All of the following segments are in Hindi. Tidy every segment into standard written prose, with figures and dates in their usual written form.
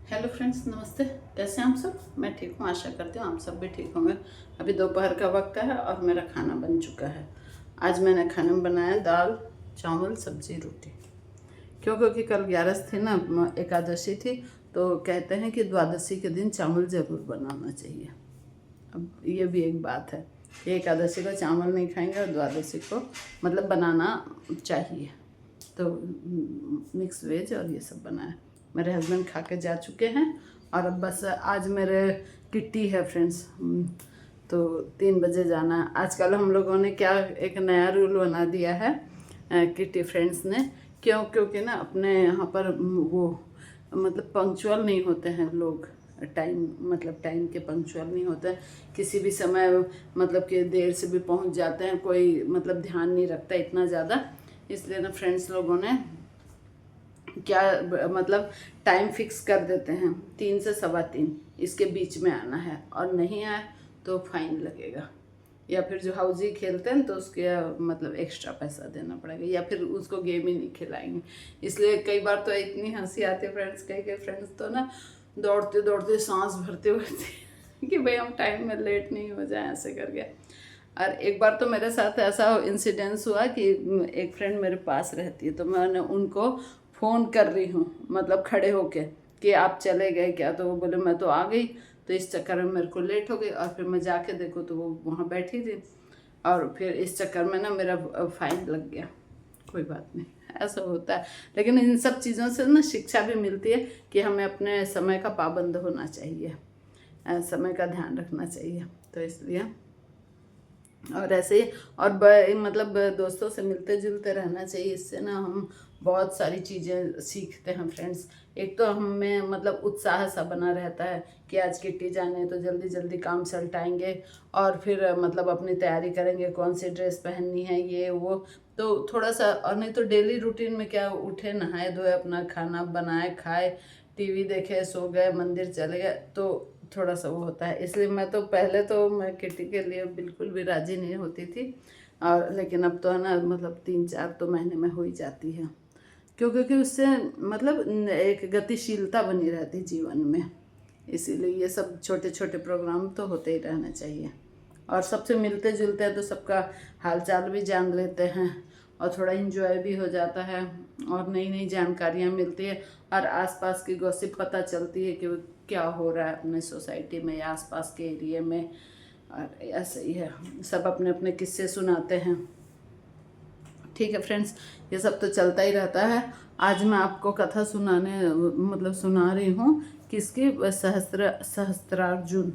हेलो फ्रेंड्स, नमस्ते। कैसे हैं आप सब? मैं ठीक हूँ, आशा करती हूँ आप सब भी ठीक होंगे। अभी दोपहर का वक्त है और मेरा खाना बन चुका है। आज मैंने खाने में बनाया दाल चावल सब्जी रोटी। क्योंकि कल 11 थी ना, एकादशी थी। तो कहते हैं कि द्वादशी के दिन चावल ज़रूर बनाना चाहिए। अब ये भी एक बात है कि एकादशी को चावल नहीं खाएंगे और द्वादशी को मतलब बनाना चाहिए। तो मिक्स वेज और ये सब बनाया। मेरे हस्बैंड खा के जा चुके हैं और अब बस आज मेरे किट्टी है फ्रेंड्स। तो 3 बजे जाना है। आजकल हम लोगों ने क्या एक नया रूल बना दिया है किट्टी फ्रेंड्स ने। क्योंकि ना अपने यहाँ पर वो मतलब पंक्चुअल नहीं होते हैं लोग। टाइम के पंक्चुअल नहीं होते हैं। किसी भी समय मतलब कि देर से भी पहुँच जाते हैं। कोई मतलब ध्यान नहीं रखता इतना ज़्यादा। इसलिए ना फ्रेंड्स लोगों ने क्या मतलब टाइम फिक्स कर देते हैं 3 से 3:15 इसके बीच में आना है, और नहीं आए तो फाइन लगेगा, या फिर जो हाउजी खेलते हैं तो उसके मतलब एक्स्ट्रा पैसा देना पड़ेगा, या फिर उसको गेम ही नहीं खिलाएंगे। इसलिए कई बार तो इतनी हंसी आती है फ्रेंड्स, कई फ्रेंड्स तो ना दौड़ते दौड़ते सांस भरते भरते कि भाई हम टाइम में लेट नहीं हो जाए ऐसे करके। और एक बार तो मेरे साथ ऐसा इंसिडेंस हुआ कि एक फ्रेंड मेरे पास रहती है, तो मैंने उनको फ़ोन कर रही हूँ मतलब खड़े होके कि आप चले गए क्या, तो वो बोले मैं तो आ गई। तो इस चक्कर में मेरे को लेट हो गई, और फिर मैं जाके देखो तो वो वहाँ बैठी थी, और फिर इस चक्कर में ना मेरा फाइन लग गया। कोई बात नहीं, ऐसा होता है। लेकिन इन सब चीज़ों से ना शिक्षा भी मिलती है कि हमें अपने समय का पाबंद होना चाहिए, समय का ध्यान रखना चाहिए। तो इसलिए और ऐसे ही और मतलब दोस्तों से मिलते जुलते रहना चाहिए। इससे ना हम बहुत सारी चीज़ें सीखते हैं फ्रेंड्स। एक तो हमें मतलब उत्साह सा बना रहता है कि आज किट्टी जाने तो जल्दी जल्दी काम सलटाएंगे, और फिर मतलब अपनी तैयारी करेंगे कौन सी ड्रेस पहननी है ये वो। तो थोड़ा सा, और नहीं तो डेली रूटीन में क्या, उठे नहाए धोए अपना खाना बनाए खाए टीवी देखे सो गए मंदिर चले गए, तो थोड़ा सा वो होता है। इसलिए मैं तो पहले तो मैं किट्टी के लिए बिल्कुल भी राज़ी नहीं होती थी, और लेकिन अब तो है ना मतलब 3-4 तो महीने में हो ही जाती है। क्योंकि उससे मतलब एक गतिशीलता बनी रहती जीवन में। इसीलिए ये सब छोटे छोटे प्रोग्राम तो होते ही रहना चाहिए, और सबसे मिलते जुलते हैं तो सबका हालचाल भी जान लेते हैं, और थोड़ा इंजॉय भी हो जाता है, और नई नई जानकारियाँ मिलती है, और आसपास की गॉसिप पता चलती है कि वो क्या हो रहा है अपने सोसाइटी में या आसपास के एरिया में। और ऐसे ही है, सब अपने अपने किस्से सुनाते हैं। ठीक है फ्रेंड्स, ये सब तो चलता ही रहता है। आज मैं आपको कथा सुना रही हूँ किसकी, सहस्त्रार्जुन।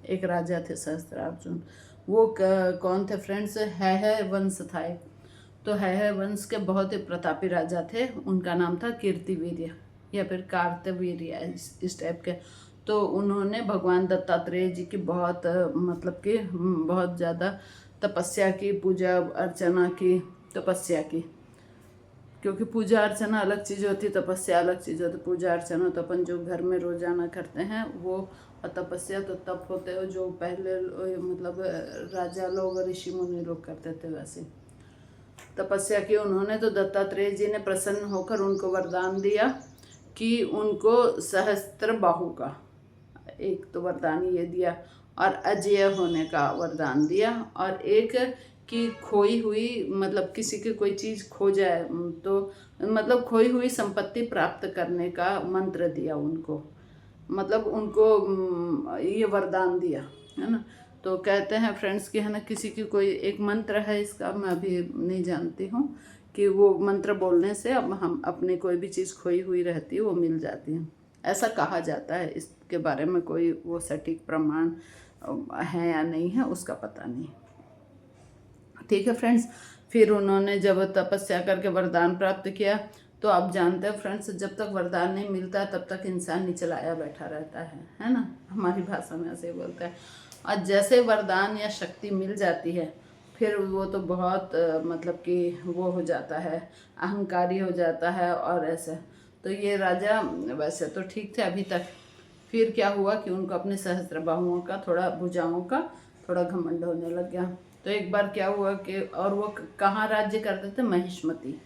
एक राजा थे सहस्त्रार्जुन। वो कौन थे फ्रेंड्स? है वंश था एक। तो है वंश के बहुत ही प्रतापी राजा थे। उनका नाम था कीर्तिवीर्य या फिर कार्तवीर्य, इस टाइप के। तो उन्होंने भगवान दत्तात्रेय जी की बहुत मतलब कि बहुत ज़्यादा तपस्या की, पूजा अर्चना की, तपस्या की। क्योंकि पूजा अर्चना अलग चीज़ होती है, तपस्या अलग चीज़ होती है। पूजा अर्चना तो अपन जो घर में रोजाना करते हैं वो, और तपस्या तो तप होते हो जो पहले मतलब राजा लोग ऋषि मुनि लोग करते थे। वैसे तपस्या की उन्होंने, तो दत्तात्रेय जी ने प्रसन्न होकर उनको वरदान दिया कि उनको सहस्त्र बाहु का एक तो वरदान ये दिया, और अजेय होने का वरदान दिया, और एक कि खोई हुई मतलब किसी की कोई चीज़ खो जाए तो मतलब खोई हुई संपत्ति प्राप्त करने का मंत्र दिया उनको। मतलब उनको ये वरदान दिया, है ना। तो कहते हैं फ्रेंड्स कि है ना, किसी की कोई एक मंत्र है, इसका मैं अभी नहीं जानती हूँ, कि वो मंत्र बोलने से अब हम अपनी कोई भी चीज़ खोई हुई रहती है वो मिल जाती है, ऐसा कहा जाता है। इसके बारे में कोई वो सटीक प्रमाण है या नहीं है उसका पता नहीं। ठीक है फ्रेंड्स, फिर उन्होंने जब तपस्या करके वरदान प्राप्त किया, तो आप जानते हैं फ्रेंड्स, जब तक वरदान नहीं मिलता तब तक इंसान निचलाया बैठा रहता है ना। हमारी भाषा में ऐसे बोलते हैं। और जैसे वरदान या शक्ति मिल जाती है, फिर वो तो बहुत मतलब कि वो हो जाता है, अहंकारी हो जाता है और ऐसे। तो ये राजा वैसे तो ठीक थे अभी तक। फिर क्या हुआ कि उनको अपने सहस्त्र बाहुओं का, थोड़ा भुजाओं का थोड़ा घमंड होने लग गया। तो एक बार क्या हुआ कि, और वो कहाँ राज्य करते थे? महिष्मती।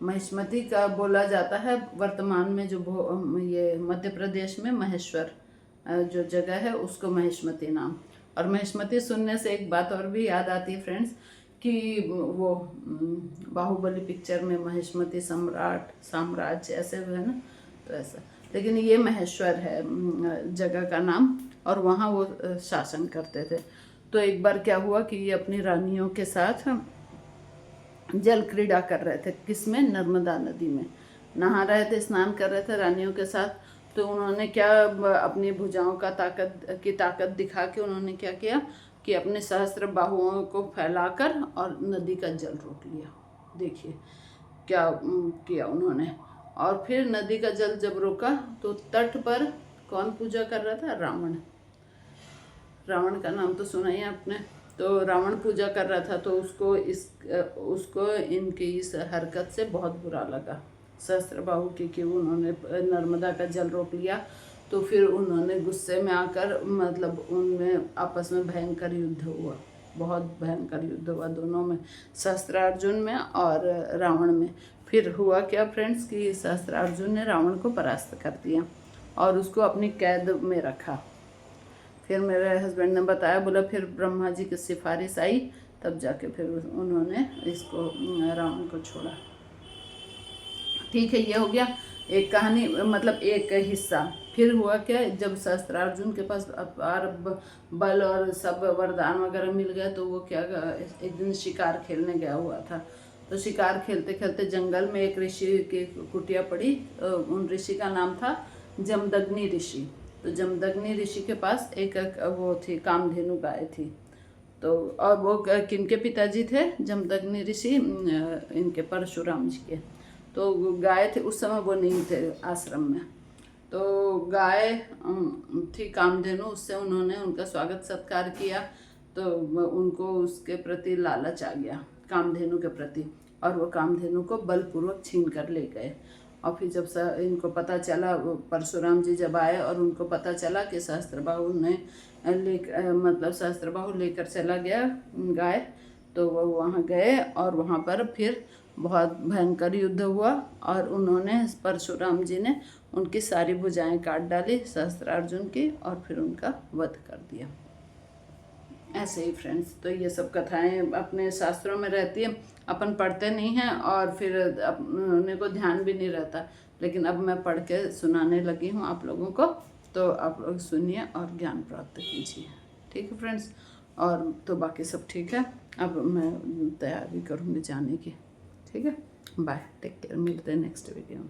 महिष्मती का बोला जाता है। वर्तमान में जो ये मध्य प्रदेश में महेश्वर जो जगह है उसको महिष्मती नाम। और महिष्मती सुनने से एक बात और भी याद आती है फ्रेंड्स कि वो बाहुबली पिक्चर में महिष्मती सम्राट साम्राज्य ऐसे हुए ना, तो ऐसा। लेकिन ये महेश्वर है जगह का नाम, और वहाँ वो शासन करते थे। तो एक बार क्या हुआ कि ये अपनी रानियों के साथ जल क्रीड़ा कर रहे थे। किसमें? नर्मदा नदी में नहा रहे थे, स्नान कर रहे थे रानियों के साथ। तो उन्होंने क्या, अपनी भुजाओं का ताकत दिखा के उन्होंने क्या किया कि अपने सहस्त्र बाहुओं को फैलाकर और नदी का जल रोक लिया। देखिए क्या किया उन्होंने। और फिर नदी का जल जब रोका तो तट पर कौन पूजा कर रहा था? रावण। रावण का नाम तो सुना ही आपने। तो रावण पूजा कर रहा था, तो उसको इनकी इस हरकत से बहुत बुरा लगा सहस्त्रबाहु की कि उन्होंने नर्मदा का जल रोक लिया। तो फिर उन्होंने गुस्से में आकर, मतलब उनमें आपस में भयंकर युद्ध हुआ, बहुत भयंकर युद्ध हुआ दोनों में, सहस्त्रार्जुन में और रावण में। फिर हुआ क्या फ्रेंड्स कि सहस्त्रार्जुन ने रावण को परास्त कर दिया और उसको अपनी कैद में रखा। फिर मेरे हस्बैंड ने बताया, बोला फिर ब्रह्मा जी की सिफारिश आई, तब जाके फिर उन्होंने इसको रावण को छोड़ा। ठीक है, ये हो गया एक कहानी, मतलब एक हिस्सा। फिर हुआ क्या, जब सहस्त्रार्जुन के पास अपार बल और सब वरदान वगैरह मिल गया, तो वो क्या, एक दिन शिकार खेलने गया हुआ था। तो शिकार खेलते खेलते जंगल में एक ऋषि की कुटिया पड़ी। उन ऋषि का नाम था जमदग्नि ऋषि। तो जमदग्नि ऋषि के पास एक वो थी, कामधेनु गाय थी। तो और वो किनके पिताजी थे? जमदग्नि ऋषि इनके परशुराम जी के। तो गाय थे, उस समय वो नहीं थे आश्रम में। तो गाय थी कामधेनु, उससे उन्होंने उनका स्वागत सत्कार किया। तो उनको उसके प्रति लालच आ गया, कामधेनु के प्रति, और वो कामधेनु को बलपूर्वक छीन कर ले गए। और फिर जब इनको पता चला, परशुराम जी जब आए और उनको पता चला कि सहस्त्रबाहु ने मतलब सहस्त्रबाहु लेकर चला गया गाय, तो वो वहाँ गए और वहाँ पर फिर बहुत भयंकर युद्ध हुआ। और उन्होंने, परशुराम जी ने उनकी सारी भुजाएं काट डाली सहस्त्रार्जुन की, और फिर उनका वध कर दिया। ऐसे ही फ्रेंड्स, तो ये सब कथाएं अपने शास्त्रों में रहती है, अपन पढ़ते नहीं हैं और फिर अपने को ध्यान भी नहीं रहता। लेकिन अब मैं पढ़ के सुनाने लगी हूँ आप लोगों को, तो आप लोग सुनिए और ज्ञान प्राप्त कीजिए। ठीक है फ्रेंड्स, और तो बाकी सब ठीक है। अब मैं तैयारी करूँगी जाने की। ठीक है, बाय, टेक केयर, मिलते हैं नेक्स्ट वीडियो में।